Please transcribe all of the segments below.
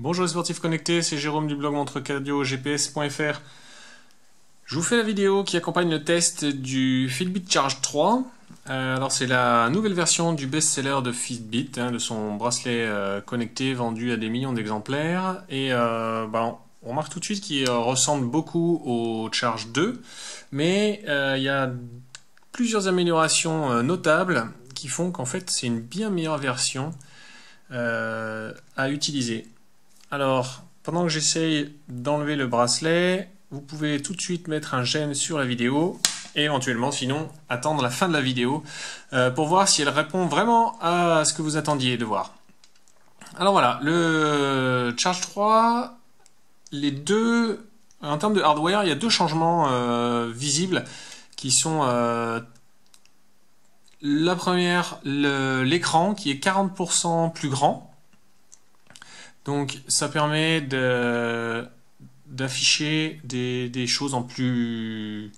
Bonjour les sportifs connectés, c'est Jérôme du blog montrecardioGPS.fr. Je vous fais la vidéo qui accompagne le test du Fitbit Charge 3. Alors c'est la nouvelle version du best-seller de Fitbit, de son bracelet connecté vendu à des millions d'exemplaires. Et on remarque tout de suite qu'il ressemble beaucoup au Charge 2, mais il y a plusieurs améliorations notables qui font qu'en fait c'est une bien meilleure version à utiliser. Alors, pendant que j'essaye d'enlever le bracelet, vous pouvez tout de suite mettre un j'aime sur la vidéo et éventuellement, sinon, attendre la fin de la vidéo pour voir si elle répond vraiment à ce que vous attendiez de voir. Alors voilà, le Charge 3, en termes de hardware, il y a deux changements visibles qui sont la première, l'écran qui est 40% plus grand. Donc ça permet d'afficher des choses en plus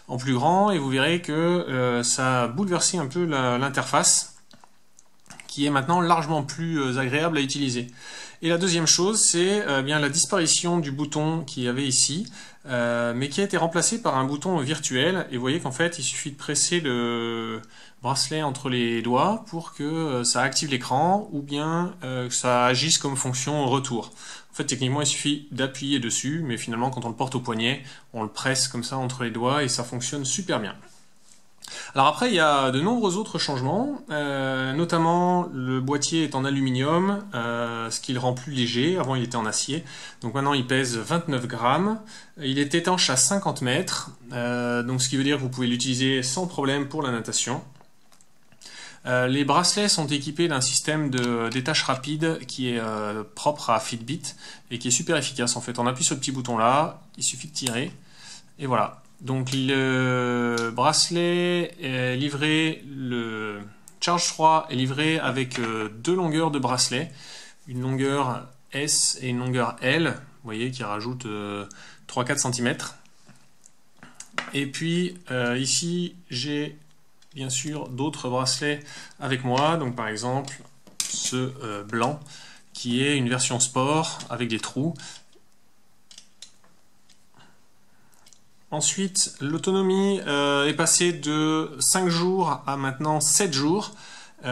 grand, et vous verrez que ça a bouleversé un peu l'interface qui est maintenant largement plus agréable à utiliser. Et la deuxième chose, c'est bien la disparition du bouton qu'il y avait ici, mais qui a été remplacé par un bouton virtuel. Et vous voyez qu'en fait, il suffit de presser le bracelet entre les doigts pour que ça active l'écran, ou bien que ça agisse comme fonction retour. En fait, techniquement, il suffit d'appuyer dessus, mais finalement, quand on le porte au poignet, on le presse comme ça entre les doigts et ça fonctionne super bien. Alors après, il y a de nombreux autres changements, notamment le boîtier est en aluminium, ce qui le rend plus léger. Avant il était en acier, donc maintenant il pèse 29 grammes. Il est étanche à 50 mètres, donc ce qui veut dire que vous pouvez l'utiliser sans problème pour la natation. Les bracelets sont équipés d'un système de détache rapide qui est propre à Fitbit et qui est super efficace. En fait, on appuie sur le petit bouton là, il suffit de tirer, et voilà. Donc le bracelet est livré, le Charge 3 est livré avec deux longueurs de bracelet, une longueur S et une longueur L, vous voyez, qui rajoute 3-4 cm. Et puis ici j'ai bien sûr d'autres bracelets avec moi, donc par exemple ce blanc qui est une version sport avec des trous. Ensuite, l'autonomie est passée de 5 jours à maintenant 7 jours. Et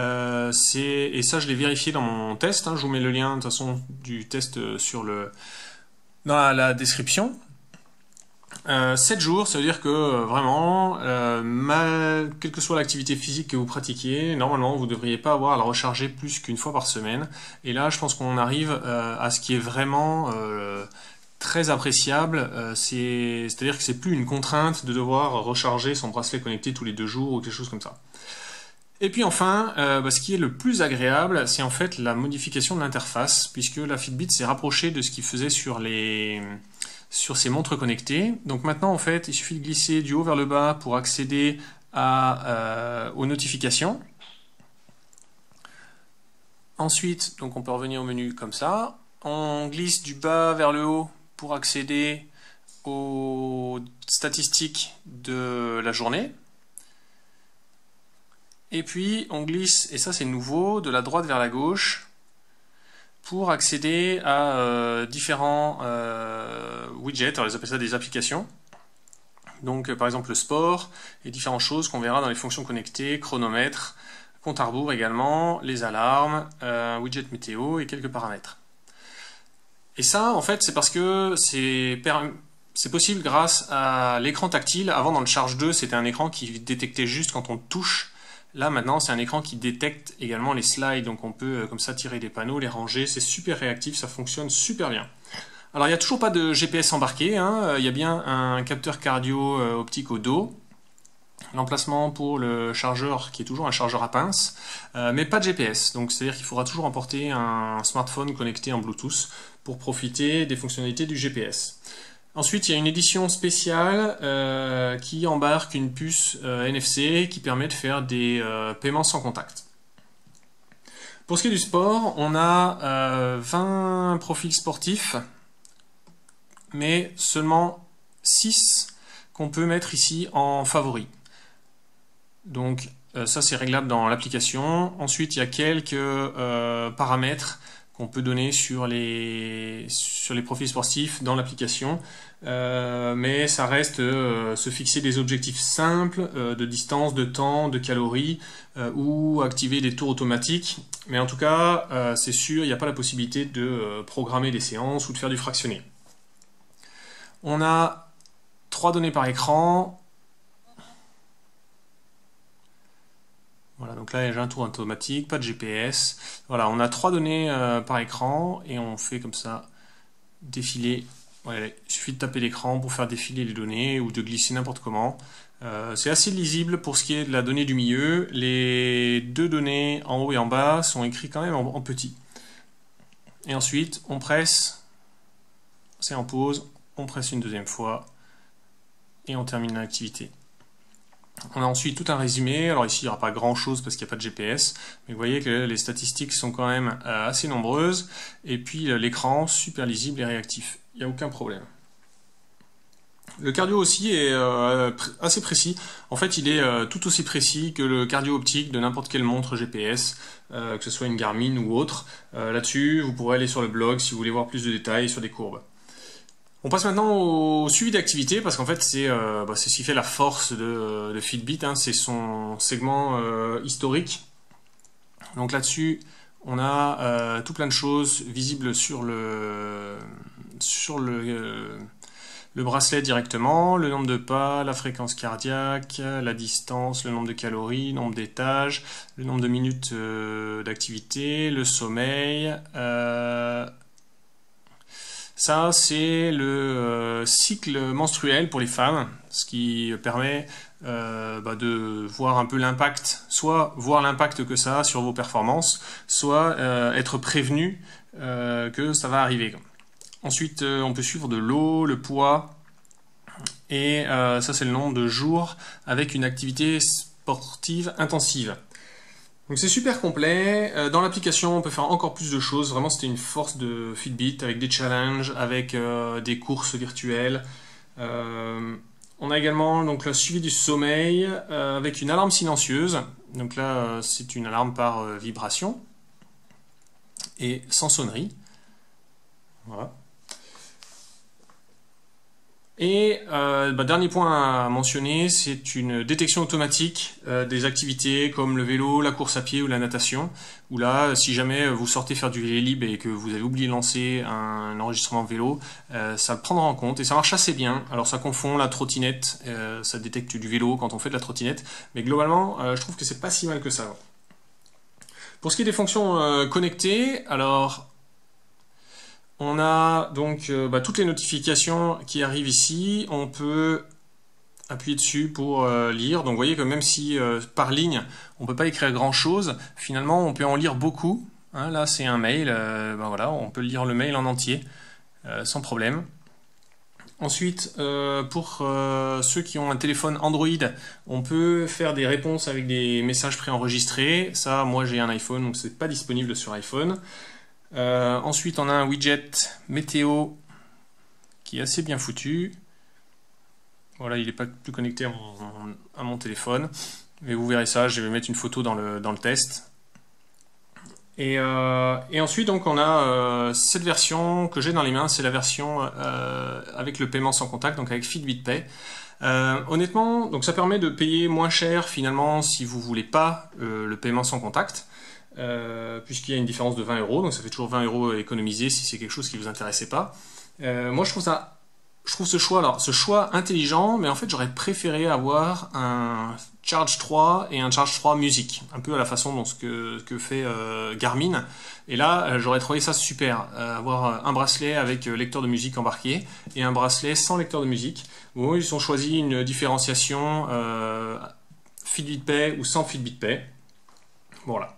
ça, je l'ai vérifié dans mon test. Je vous mets le lien de toute façon du test dans la description. 7 jours, ça veut dire que vraiment, quelle que soit l'activité physique que vous pratiquiez, normalement, vous ne devriez pas avoir à la recharger plus qu'une fois par semaine. Et là, je pense qu'on arrive à ce qui est vraiment très appréciable, c'est-à-dire que c'est plus une contrainte de devoir recharger son bracelet connecté tous les 2 jours ou quelque chose comme ça. Et puis enfin, ce qui est le plus agréable, c'est en fait la modification de l'interface, puisque la Fitbit s'est rapprochée de ce qu'il faisait sur ses montres connectées. Donc maintenant, en fait, il suffit de glisser du haut vers le bas pour accéder aux notifications. Ensuite, donc on peut revenir au menu comme ça. On glisse du bas vers le haut pour accéder aux statistiques de la journée. Et puis on glisse, et ça c'est nouveau, de la droite vers la gauche pour accéder à différents widgets, on les appelle ça des applications. Donc par exemple le sport et différentes choses qu'on verra dans les fonctions connectées, chronomètre, compte à rebours également, les alarmes, widget météo et quelques paramètres. Et ça, en fait, c'est parce que c'est possible grâce à l'écran tactile. Avant, dans le Charge 2, c'était un écran qui détectait juste quand on touche. Là, maintenant, c'est un écran qui détecte également les slides. Donc, on peut comme ça tirer des panneaux, les ranger. C'est super réactif, ça fonctionne super bien. Alors, il n'y a toujours pas de GPS embarqué. Il y a bien un capteur cardio optique au dos. L'emplacement pour le chargeur qui est toujours un chargeur à pince, mais pas de GPS. Donc c'est-à-dire qu'il faudra toujours emporter un smartphone connecté en Bluetooth pour profiter des fonctionnalités du GPS. Ensuite, il y a une édition spéciale qui embarque une puce NFC qui permet de faire des paiements sans contact. Pour ce qui est du sport, on a 20 profils sportifs, mais seulement 6 qu'on peut mettre ici en favoris. Donc ça c'est réglable dans l'application. Ensuite il y a quelques paramètres qu'on peut donner sur les profils sportifs dans l'application. Mais ça reste se fixer des objectifs simples de distance, de temps, de calories ou activer des tours automatiques. Mais en tout cas, c'est sûr, il n'y a pas la possibilité de programmer des séances ou de faire du fractionné. On a 3 données par écran. Voilà, donc là j'ai un tour automatique, pas de GPS. Voilà, on a 3 données par écran et on fait comme ça défiler. Voilà, il suffit de taper l'écran pour faire défiler les données ou de glisser n'importe comment. C'est assez lisible pour ce qui est de la donnée du milieu. Les 2 données en haut et en bas sont écrites quand même en petit. Et ensuite, on presse, c'est en pause, on presse une deuxième fois et on termine l'activité. On a ensuite tout un résumé. Alors ici, il n'y aura pas grand chose parce qu'il n'y a pas de GPS, mais vous voyez que les statistiques sont quand même assez nombreuses. Et puis l'écran, super lisible et réactif. Il n'y a aucun problème. Le cardio aussi est assez précis. En fait, il est tout aussi précis que le cardio optique de n'importe quelle montre GPS, que ce soit une Garmin ou autre. Là-dessus, vous pourrez aller sur le blog si vous voulez voir plus de détails sur des courbes. On passe maintenant au suivi d'activité, parce qu'en fait c'est ce qui fait la force de Fitbit, hein, c'est son segment historique. Donc là-dessus, on a tout plein de choses visibles sur le bracelet directement, le nombre de pas, la fréquence cardiaque, la distance, le nombre de calories, le nombre d'étages, le nombre de minutes d'activité, le sommeil. Ça, c'est le cycle menstruel pour les femmes, ce qui permet de voir un peu l'impact, soit voir l'impact que ça a sur vos performances, soit être prévenu que ça va arriver. Ensuite, on peut suivre de l'eau, le poids, et ça c'est le nombre de jours avec une activité sportive intensive. Donc c'est super complet. Dans l'application, on peut faire encore plus de choses. Vraiment, c'était une force de Fitbit avec des challenges, avec des courses virtuelles. On a également donc le suivi du sommeil avec une alarme silencieuse. Donc là, c'est une alarme par vibration et sans sonnerie. Voilà. Et dernier point à mentionner, c'est une détection automatique des activités comme le vélo, la course à pied ou la natation, où là, si jamais vous sortez faire du Vélib et que vous avez oublié de lancer un enregistrement vélo, ça le prendra en compte et ça marche assez bien. Alors ça confond la trottinette, ça détecte du vélo quand on fait de la trottinette, mais globalement, je trouve que c'est pas si mal que ça. Pour ce qui est des fonctions connectées, alors on a donc toutes les notifications qui arrivent ici. On peut appuyer dessus pour lire. Donc vous voyez que même si par ligne, on ne peut pas écrire grand-chose, finalement on peut en lire beaucoup. Hein, là c'est un mail, voilà, on peut lire le mail en entier sans problème. Ensuite, pour ceux qui ont un téléphone Android, on peut faire des réponses avec des messages préenregistrés. Ça, moi j'ai un iPhone, donc c'est pas disponible sur iPhone. Ensuite, on a un widget météo qui est assez bien foutu. Voilà, il n'est pas plus connecté à mon téléphone. Mais vous verrez ça, je vais mettre une photo dans le test. Et ensuite, donc, on a cette version que j'ai dans les mains, c'est la version avec le paiement sans contact, donc avec Fitbit Pay. Honnêtement, donc ça permet de payer moins cher finalement si vous voulez pas le paiement sans contact. Puisqu'il y a une différence de 20 €, donc ça fait toujours 20 € économisés si c'est quelque chose qui vous intéressait pas. Moi je trouve ce choix intelligent, mais en fait j'aurais préféré avoir un Charge 3 et un Charge 3 musique, un peu à la façon dont ce que fait Garmin. Et là j'aurais trouvé ça super, avoir un bracelet avec lecteur de musique embarqué et un bracelet sans lecteur de musique. Bon, ils ont choisi une différenciation Fitbit Pay ou sans Fitbit Pay. Voilà.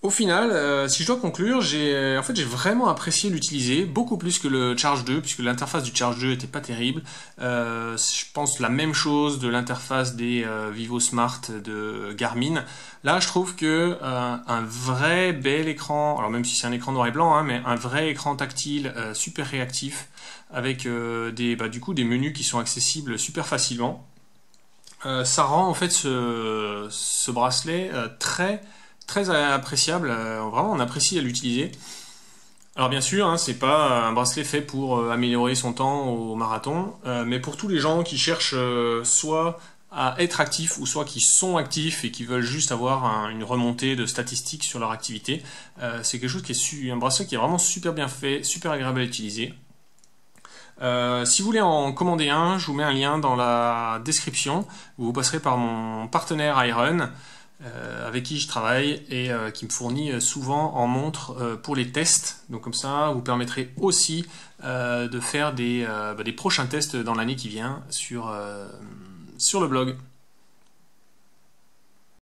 Au final, si je dois conclure, j'ai vraiment apprécié l'utiliser, beaucoup plus que le Charge 2, puisque l'interface du Charge 2 était pas terrible. Je pense la même chose de l'interface des Vivo Smart de Garmin. Là, je trouve que un vrai bel écran, alors même si c'est un écran noir et blanc, hein, mais un vrai écran tactile super réactif, avec du coup des menus qui sont accessibles super facilement. Ça rend en fait ce bracelet très très appréciable, vraiment on apprécie à l'utiliser. Alors bien sûr, hein, c'est pas un bracelet fait pour améliorer son temps au marathon, mais pour tous les gens qui cherchent soit à être actifs ou soit qui sont actifs et qui veulent juste avoir une remontée de statistiques sur leur activité, c'est quelque chose qui est un bracelet qui est vraiment super bien fait, super agréable à utiliser. Si vous voulez en commander un, je vous mets un lien dans la description. Vous passerez par mon partenaire Iron, avec qui je travaille et qui me fournit souvent en montre pour les tests. Donc comme ça, vous permettrez aussi de faire des prochains tests dans l'année qui vient sur le blog.